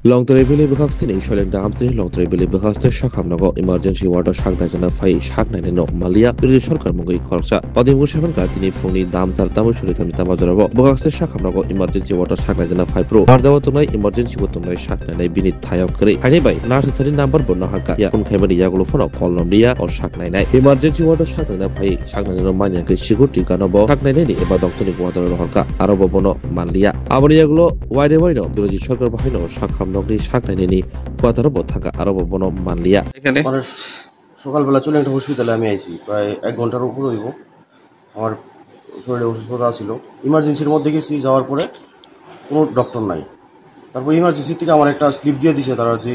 Longtreibili Bukhastini, Shalenda Amsini, Longtreibili Bukhaste, Shakamnago, Emergency Water Shakdajana Fai, Shaknano, Malia, Shorka Mungi Korsa, Padimushavan Gatini, Funi, Damsar, Tamushuritamita Majorabo, Bukhaste, Shakamnago, Emergency Water Shakdajana Fai Pro, Ardawatunai, Emergency Watunai Shaknane, Binit Tayokri, Hanibai, Nartari number Bonahaka, Yakun Kamari Yagolofono, Colombia, or Shaknai, Emergency Water Shaknana Fai, Shaknano Mania, Shiguti Ganabo, Shaknani, Ebadoctonic Water Horka, Arabobono, Malia, Abariaglo, Wide Wino, Biology Shorka Bahino, Shakam. নগরী শাকনাইনি কোয়াতারব থাকা আরব বন মানলিয়া এখানে মানে সকালবেলা চলে একটা হসপিটালে আমি আইছি প্রায় 1 ঘন্টার উপর হইব। আমার শরীরে অসুস্থতা ছিল, ইমার্জেন্সির মধ্যে গেছি, যাওয়ার পরে কোনো ডক্টর নাই। তারপর ইমার্জেন্সি থেকে আমার একটা স্লিপ দিয়ে দিয়েছে, তারা যে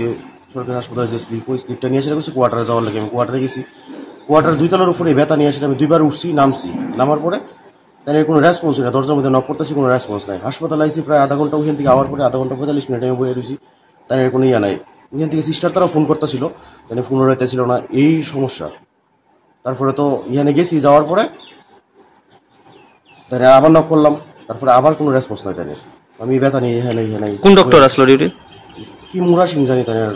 সরকারি হাসপাতালে যে স্লিপ, ওই স্লিপটা নিয়ে এসে গেছি কোয়ার্টারে যাওয়ার লাগে। আমি কোয়ার্টারে গেছি, কোয়ার্টার 2 তলার উপরে ব্যথা নিয়ে এসে আমি 2বার উঠছি, নামছি, নামার পরে তাদের কোনো রেসপন্স নেই, দরজার মধ্যে নক করতেছি, কোনো রেসপন্স নাই। হাসপাতালে আইসি প্রায় আধা ঘন্টা, ওইখান থেকে আওয়ার পরে আধা ঘন্টা 45 মিনিট আমি বয়ে রয়েছি, তাদের কোনো ইয়া নাই। ওইখান থেকে সিস্টার তারা ফোন করতেছিল, তাদের ফোন রইতেছিল না, এই সমস্যা। তারপরে তো ইহানে গেছি, যাওয়ার পরে তাদের আবার নক করলাম, তারপরে আবার কোনো রেসপন্স নাই তাদের। আমি ব্যথা নিয়ে ইহানে ইহানে কোন ডক্টর আসলো ডিউটি? কি মুরা সিং জানি, তাদের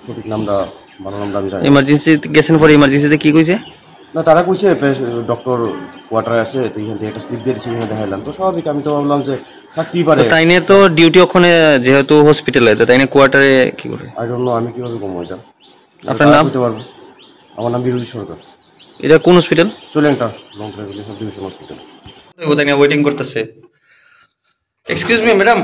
সঠিক নামটা ভালো নামটা আমি জানি। ইমার্জেন্সি গেছেন, পরে ইমার্জেন্সিতে কি কইছে? না, তারা কইছে ডক্টর কোয়ার্টারে আছে, তো এখান থেকে একটা স্লিপ দিয়ে দিয়েছে, এখানে দেখাইলাম। তো স্বাভাবিক, আমি তো ভাবলাম যে থাকতেই পারে। তাইনে তো ডিউটি ওখানে, যেহেতু হসপিটালে, তাইনে কোয়ার্টারে কি করে? আই ডোন্ট নো, আমি কিভাবে কমো এটা। আপনার নাম? বলতে পারবো। আমার নাম বিরোধী সরকার। এটা কোন হসপিটাল? চলেনটা long travel division hospital. Waiting করতেছে। Excuse me madam.